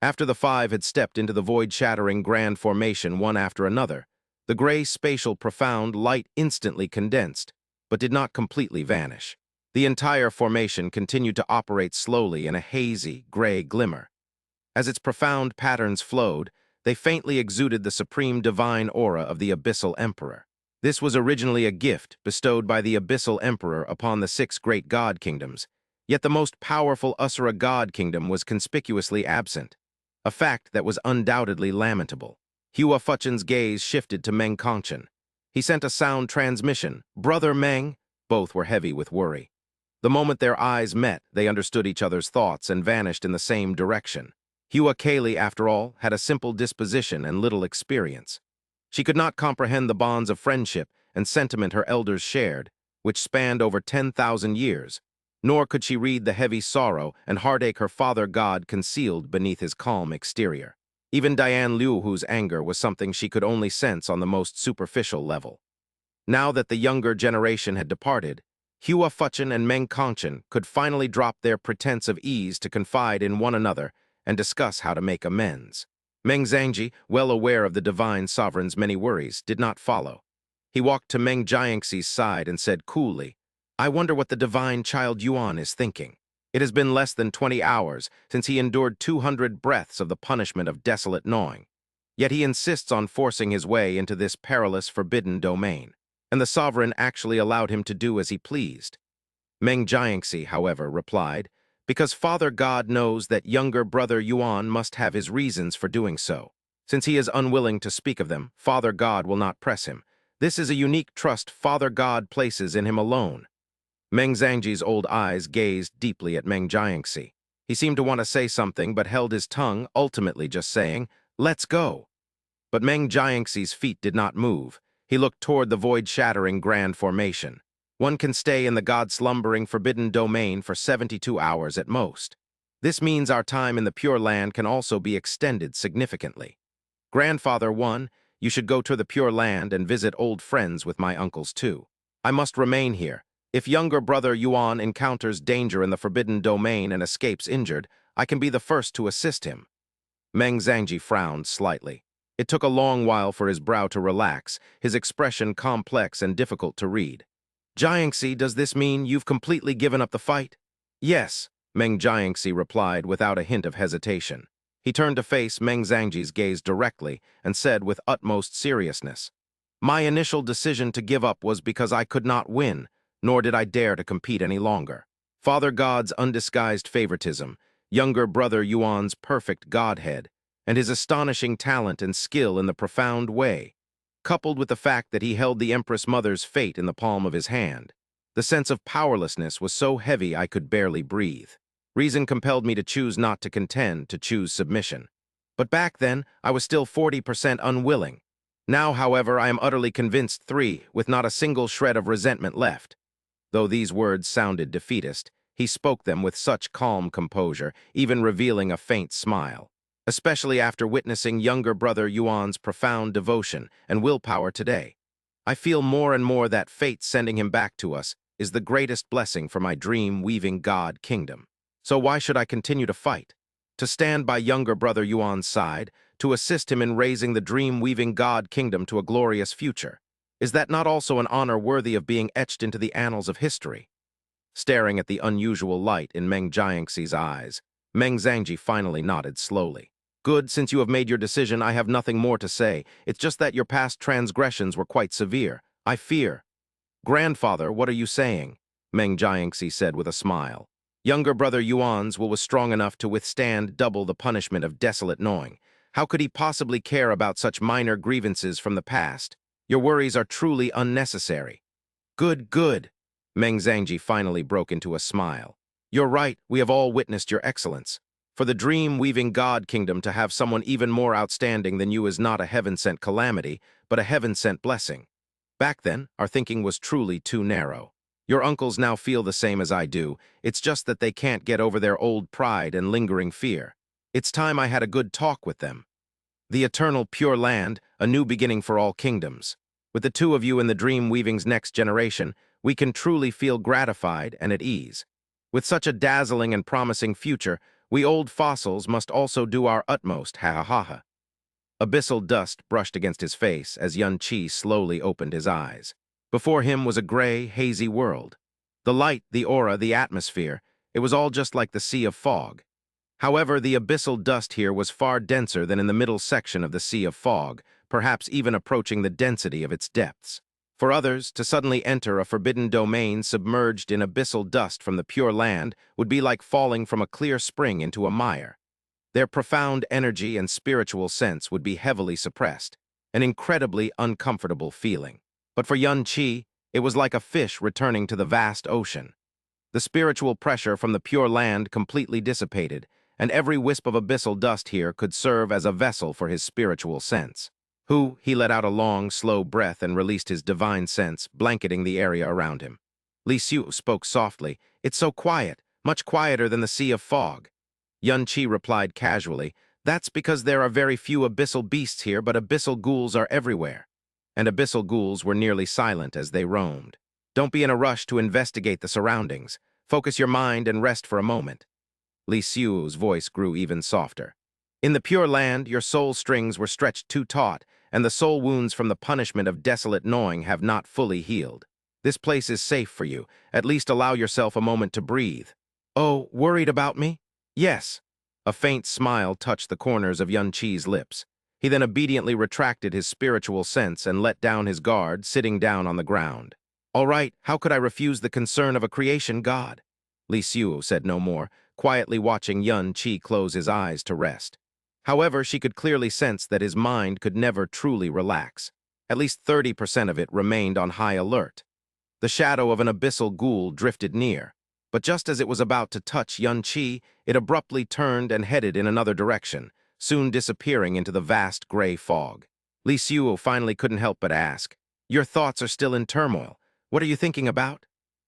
After the five had stepped into the void-shattering grand formation one after another, the gray spatial profound light instantly condensed, but did not completely vanish. The entire formation continued to operate slowly in a hazy, gray glimmer. As its profound patterns flowed, they faintly exuded the supreme divine aura of the Abyssal Emperor. This was originally a gift bestowed by the Abyssal Emperor upon the six great god kingdoms, yet the most powerful Usura god kingdom was conspicuously absent, a fact that was undoubtedly lamentable. Hua Fuchen's gaze shifted to Meng Kongchen. He sent a sound transmission. "Brother Meng." Both were heavy with worry. The moment their eyes met, they understood each other's thoughts and vanished in the same direction. Hua Kaylee, after all, had a simple disposition and little experience. She could not comprehend the bonds of friendship and sentiment her elders shared, which spanned over 10,000 years, nor could she read the heavy sorrow and heartache her father god concealed beneath his calm exterior. Even Diane Liu, whose anger was something she could only sense on the most superficial level. Now that the younger generation had departed, Hua Fuchen and Meng Kongchen could finally drop their pretense of ease to confide in one another and discuss how to make amends. Meng Zhangji, well aware of the divine sovereign's many worries, did not follow. He walked to Meng Jiangxi's side and said coolly, "I wonder what the divine child Yuan is thinking. It has been less than 20 hours since he endured 200 breaths of the punishment of desolate gnawing. Yet he insists on forcing his way into this perilous, forbidden domain, and the sovereign actually allowed him to do as he pleased." Meng Jiangxi, however, replied, "Because Father God knows that younger brother Yuan must have his reasons for doing so. Since he is unwilling to speak of them, Father God will not press him. This is a unique trust Father God places in him alone." Meng Zhangji's old eyes gazed deeply at Meng Jiangxi. He seemed to want to say something but held his tongue, ultimately just saying, "Let's go." But Meng Jiangxi's feet did not move. He looked toward the void-shattering grand formation. One can stay in the god-slumbering forbidden domain for 72 hours at most. This means our time in the Pure Land can also be extended significantly. Grandfather 1, you should go to the Pure Land and visit old friends with my uncles too. I must remain here. If younger brother Yuan encounters danger in the forbidden domain and escapes injured, I can be the first to assist him. Meng Zhangji frowned slightly. It took a long while for his brow to relax, his expression complex and difficult to read. "Jiangxi, does this mean you've completely given up the fight?" "Yes," Meng Jiangxi replied without a hint of hesitation. He turned to face Meng Zhangji's gaze directly and said with utmost seriousness, "My initial decision to give up was because I could not win, nor did I dare to compete any longer. Father God's undisguised favoritism, younger brother Yuan's perfect godhead, and his astonishing talent and skill in the profound way, coupled with the fact that he held the Empress Mother's fate in the palm of his hand. The sense of powerlessness was so heavy I could barely breathe. Reason compelled me to choose not to contend, to choose submission. But back then, I was still 40% unwilling. Now, however, I am utterly convinced, 3, with not a single shred of resentment left." Though these words sounded defeatist, he spoke them with such calm composure, even revealing a faint smile. "Especially after witnessing younger brother Yuan's profound devotion and willpower today. I feel more and more that fate sending him back to us is the greatest blessing for my dream-weaving god kingdom. So why should I continue to fight? To stand by younger brother Yuan's side, to assist him in raising the dream-weaving god kingdom to a glorious future. Is that not also an honor worthy of being etched into the annals of history?" Staring at the unusual light in Meng Jiangxi's eyes, Meng Zhangji finally nodded slowly. "Good, since you have made your decision, I have nothing more to say. It's just that your past transgressions were quite severe. I fear." "Grandfather, what are you saying?" Meng Jiangxi said with a smile. "Younger brother Yuan's will was strong enough to withstand double the punishment of desolate gnawing. How could he possibly care about such minor grievances from the past? Your worries are truly unnecessary." "Good, good." Meng Zhangji finally broke into a smile. "You're right, we have all witnessed your excellence. For the dream-weaving god kingdom to have someone even more outstanding than you is not a heaven-sent calamity, but a heaven-sent blessing. Back then, our thinking was truly too narrow. Your uncles now feel the same as I do. It's just that they can't get over their old pride and lingering fear. It's time I had a good talk with them. The eternal Pure Land, a new beginning for all kingdoms. With the two of you in the dream-weaving's next generation, we can truly feel gratified and at ease. With such a dazzling and promising future, We old fossils must also do our utmost, ha ha ha ha. Abyssal dust brushed against his face as Yun Qi slowly opened his eyes. Before him was a gray, hazy world. The light, the aura, the atmosphere, it was all just like the sea of fog. However, the abyssal dust here was far denser than in the middle section of the sea of fog, perhaps even approaching the density of its depths. For others, to suddenly enter a forbidden domain submerged in abyssal dust from the pure land would be like falling from a clear spring into a mire. Their profound energy and spiritual sense would be heavily suppressed, an incredibly uncomfortable feeling. But for Yun Qi, it was like a fish returning to the vast ocean. The spiritual pressure from the pure land completely dissipated, and every wisp of abyssal dust here could serve as a vessel for his spiritual sense. He let out a long, slow breath and released his divine sense, blanketing the area around him. Li Xiu spoke softly. "It's so quiet, much quieter than the sea of fog." Yun Qi replied casually, "That's because there are very few abyssal beasts here, but abyssal ghouls are everywhere." And abyssal ghouls were nearly silent as they roamed. "Don't be in a rush to investigate the surroundings. Focus your mind and rest for a moment." Li Xiu's voice grew even softer. "In the Pure Land, your soul strings were stretched too taut, and the soul wounds from the punishment of desolate gnawing have not fully healed. This place is safe for you. At least allow yourself a moment to breathe." "Oh, worried about me?" "Yes." A faint smile touched the corners of Yun Qi's lips. He then obediently retracted his spiritual sense and let down his guard, sitting down on the ground. "All right, how could I refuse the concern of a creation god?" Li Xiu said no more, quietly watching Yun Qi close his eyes to rest. However, she could clearly sense that his mind could never truly relax. At least 30% of it remained on high alert. The shadow of an abyssal ghoul drifted near, but just as it was about to touch Yun Qi, it abruptly turned and headed in another direction, soon disappearing into the vast gray fog. Li Xiu finally couldn't help but ask, "Your thoughts are still in turmoil. What are you thinking about?"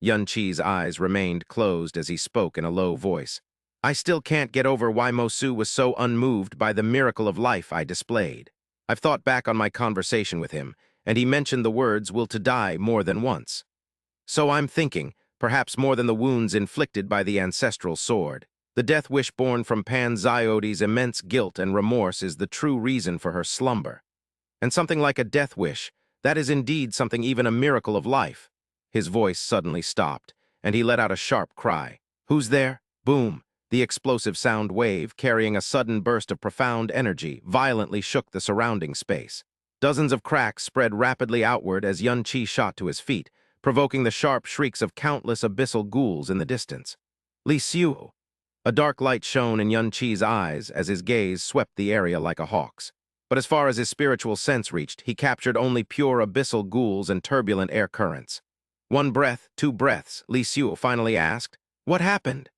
Yun Qi's eyes remained closed as he spoke in a low voice. "I still can't get over why Mosu was so unmoved by the miracle of life I displayed. I've thought back on my conversation with him, and he mentioned the words will to die more than once. So I'm thinking, perhaps more than the wounds inflicted by the ancestral sword. The death wish born from Pan Xiaoti's immense guilt and remorse is the true reason for her slumber. And something like a death wish, that is indeed something even a miracle of life." His voice suddenly stopped, and he let out a sharp cry. "Who's there?" Boom! The explosive sound wave, carrying a sudden burst of profound energy, violently shook the surrounding space. Dozens of cracks spread rapidly outward as Yun Qi shot to his feet, provoking the sharp shrieks of countless abyssal ghouls in the distance. "Li Xiu!" A dark light shone in Yun Qi's eyes as his gaze swept the area like a hawk's. But as far as his spiritual sense reached, he captured only pure abyssal ghouls and turbulent air currents. "One breath, two breaths," Li Xiu finally asked. "What happened?"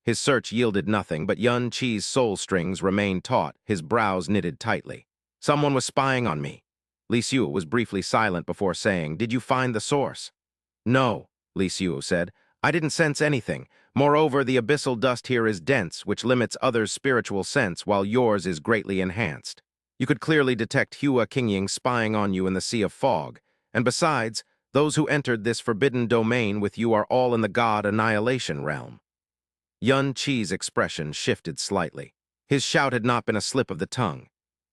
His search yielded nothing, but Yun Qi's soul strings remained taut, his brows knitted tightly. "Someone was spying on me." Li Xiu was briefly silent before saying, "Did you find the source?" "No," Li Xiu said. "I didn't sense anything. Moreover, the abyssal dust here is dense, which limits others' spiritual sense, while yours is greatly enhanced. You could clearly detect Hua Qingying spying on you in the sea of fog. And besides, those who entered this forbidden domain with you are all in the god annihilation realm." Yun Qi's expression shifted slightly. His shout had not been a slip of the tongue.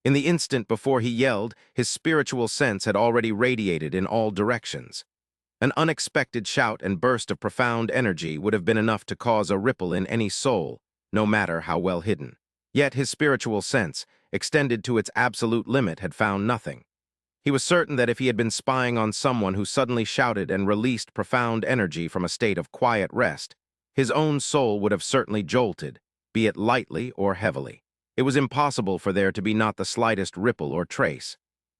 In the instant before he yelled, his spiritual sense had already radiated in all directions. An unexpected shout and burst of profound energy would have been enough to cause a ripple in any soul, no matter how well hidden. Yet his spiritual sense, extended to its absolute limit, had found nothing. He was certain that if he had been spying on someone who suddenly shouted and released profound energy from a state of quiet rest, his own soul would have certainly jolted, be it lightly or heavily. It was impossible for there to be not the slightest ripple or trace.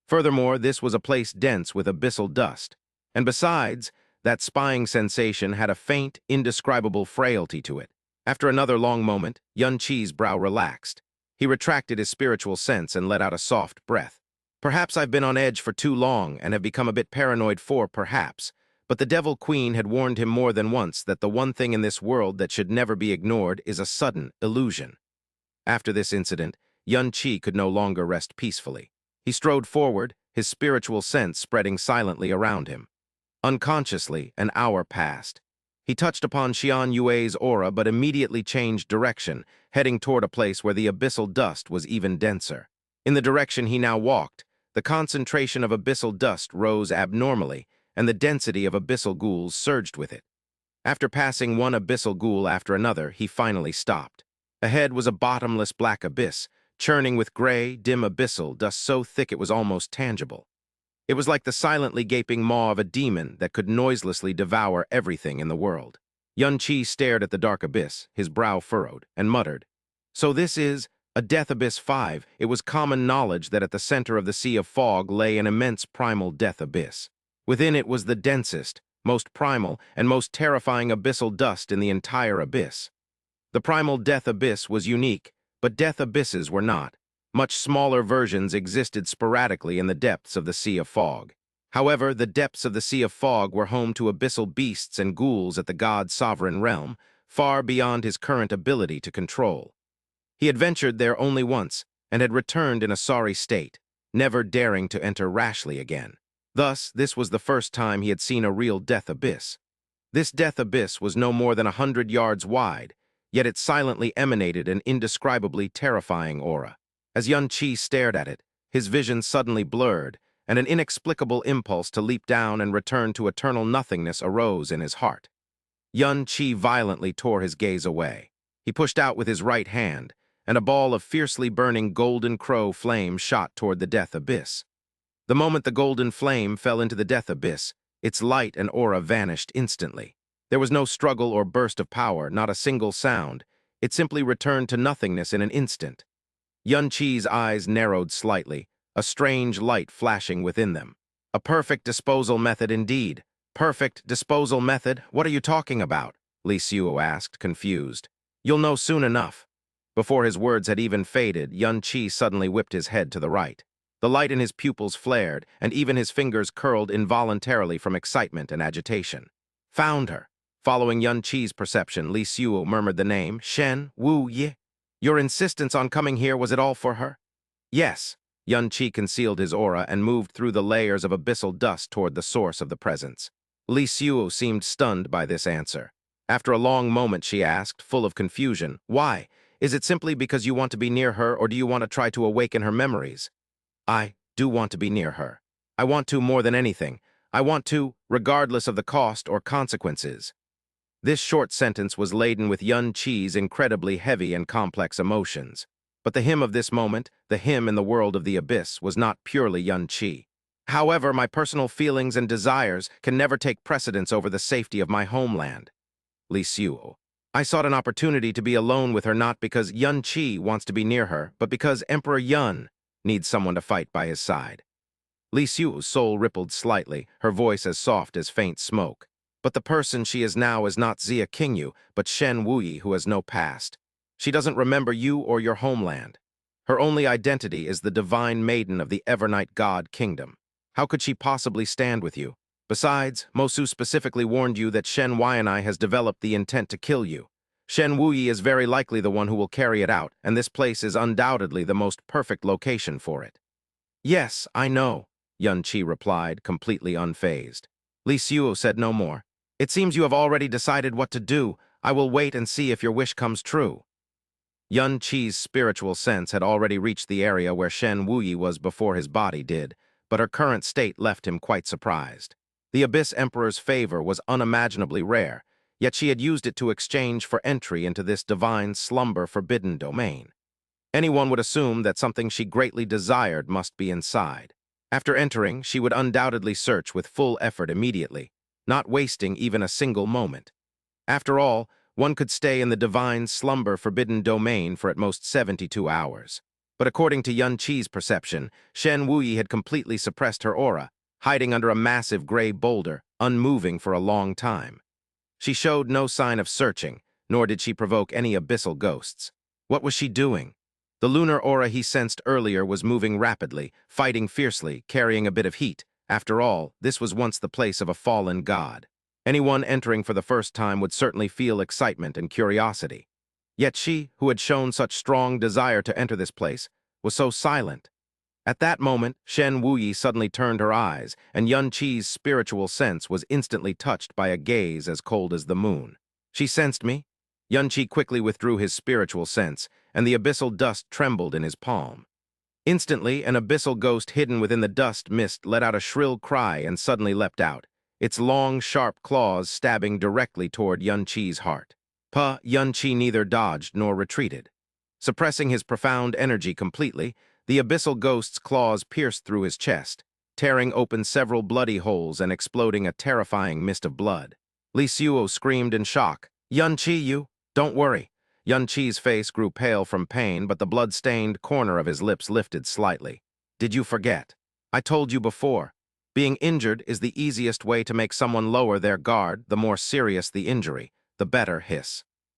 Furthermore, this was a place dense with abyssal dust. And besides, that spying sensation had a faint, indescribable frailty to it. After another long moment, Yun Qi's brow relaxed. He retracted his spiritual sense and let out a soft breath. "Perhaps I've been on edge for too long and have become a bit paranoid perhaps, but the Devil Queen had warned him more than once that the one thing in this world that should never be ignored is a sudden illusion." After this incident, Yun Qi could no longer rest peacefully. He strode forward, his spiritual sense spreading silently around him. Unconsciously, an hour passed. He touched upon Xian Yue's aura but immediately changed direction, heading toward a place where the abyssal dust was even denser. In the direction he now walked, the concentration of abyssal dust rose abnormally, and the density of abyssal ghouls surged with it. After passing one abyssal ghoul after another, he finally stopped. Ahead was a bottomless black abyss, churning with gray, dim abyssal dust so thick it was almost tangible. It was like the silently gaping maw of a demon that could noiselessly devour everything in the world. Yun Qi stared at the dark abyss, his brow furrowed, and muttered, "So this is a Death Abyss 5. It was common knowledge that at the center of the Sea of Fog lay an immense primal death abyss. Within it was the densest, most primal, and most terrifying abyssal dust in the entire abyss. The primal death abyss was unique, but death abysses were not. Much smaller versions existed sporadically in the depths of the Sea of Fog. However, the depths of the Sea of Fog were home to abyssal beasts and ghouls at the god's sovereign realm, far beyond his current ability to control. He had ventured there only once, and had returned in a sorry state, never daring to enter rashly again. Thus, this was the first time he had seen a real death abyss. This death abyss was no more than 100 yards wide, yet it silently emanated an indescribably terrifying aura. As Yun Qi stared at it, his vision suddenly blurred, and an inexplicable impulse to leap down and return to eternal nothingness arose in his heart. Yun Qi violently tore his gaze away. He pushed out with his right hand, and a ball of fiercely burning golden crow flame shot toward the death abyss. The moment the golden flame fell into the death abyss, its light and aura vanished instantly. There was no struggle or burst of power, not a single sound. It simply returned to nothingness in an instant. Yun Qi's eyes narrowed slightly, a strange light flashing within them. A perfect disposal method indeed. Perfect disposal method? What are you talking about? Li Xiuo asked, confused. You'll know soon enough. Before his words had even faded, Yun Qi suddenly whipped his head to the right. The light in his pupils flared, and even his fingers curled involuntarily from excitement and agitation. Found her. Following Yun Qi's perception, Li Xiuo murmured the name, Shen Wu Yi. Your insistence on coming here, was it all for her? Yes. Yun Qi concealed his aura and moved through the layers of abyssal dust toward the source of the presence. Li Xiuo seemed stunned by this answer. After a long moment, she asked, full of confusion, Why? Is it simply because you want to be near her, or do you want to try to awaken her memories? I do want to be near her. I want to more than anything. I want to, regardless of the cost or consequences. This short sentence was laden with Yun Qi's incredibly heavy and complex emotions. But the him of this moment, the him in the world of the abyss, was not purely Yun Qi. However, my personal feelings and desires can never take precedence over the safety of my homeland. Li Xiuo. I sought an opportunity to be alone with her not because Yun Qi wants to be near her, but because Emperor Yun needs someone to fight by his side. Li Xiu's soul rippled slightly, her voice as soft as faint smoke. But the person she is now is not Xia Qingyu, but Shen Wuyi, who has no past. She doesn't remember you or your homeland. Her only identity is the divine maiden of the Evernight God Kingdom. How could she possibly stand with you? Besides, Mosu specifically warned you that Shen Waianai has developed the intent to kill you. Shen Wuyi is very likely the one who will carry it out, and this place is undoubtedly the most perfect location for it. Yes, I know, Yun Qi replied, completely unfazed. Li Xiuo said no more. It seems you have already decided what to do. I will wait and see if your wish comes true. Yun Qi's spiritual sense had already reached the area where Shen Wuyi was before his body did, but her current state left him quite surprised. The Abyss Emperor's favor was unimaginably rare, yet she had used it to exchange for entry into this divine slumber-forbidden domain. Anyone would assume that something she greatly desired must be inside. After entering, she would undoubtedly search with full effort immediately, not wasting even a single moment. After all, one could stay in the divine slumber-forbidden domain for at most 72 hours. But according to Yun Qi's perception, Shen Wuyi had completely suppressed her aura, hiding under a massive gray boulder, unmoving for a long time. She showed no sign of searching, nor did she provoke any abyssal ghosts. What was she doing? The lunar aura he sensed earlier was moving rapidly, fighting fiercely, carrying a bit of heat. After all, this was once the place of a fallen god. Anyone entering for the first time would certainly feel excitement and curiosity. Yet she, who had shown such strong desire to enter this place, was so silent. At that moment, Shen Wuyi suddenly turned her eyes, and Yun Qi's spiritual sense was instantly touched by a gaze as cold as the moon. She sensed me? Yun Qi quickly withdrew his spiritual sense, and the abyssal dust trembled in his palm. Instantly, an abyssal ghost hidden within the dust mist let out a shrill cry and suddenly leapt out, its long, sharp claws stabbing directly toward Yun Qi's heart. Yun Qi neither dodged nor retreated. Suppressing his profound energy completely, the abyssal ghost's claws pierced through his chest, tearing open several bloody holes and exploding a terrifying mist of blood. Li Xuo screamed in shock. Yun Qi, you? Don't worry. Yun Qi's face grew pale from pain, but the blood-stained corner of his lips lifted slightly. Did you forget? I told you before. Being injured is the easiest way to make someone lower their guard. The more serious the injury, the better. Hiss.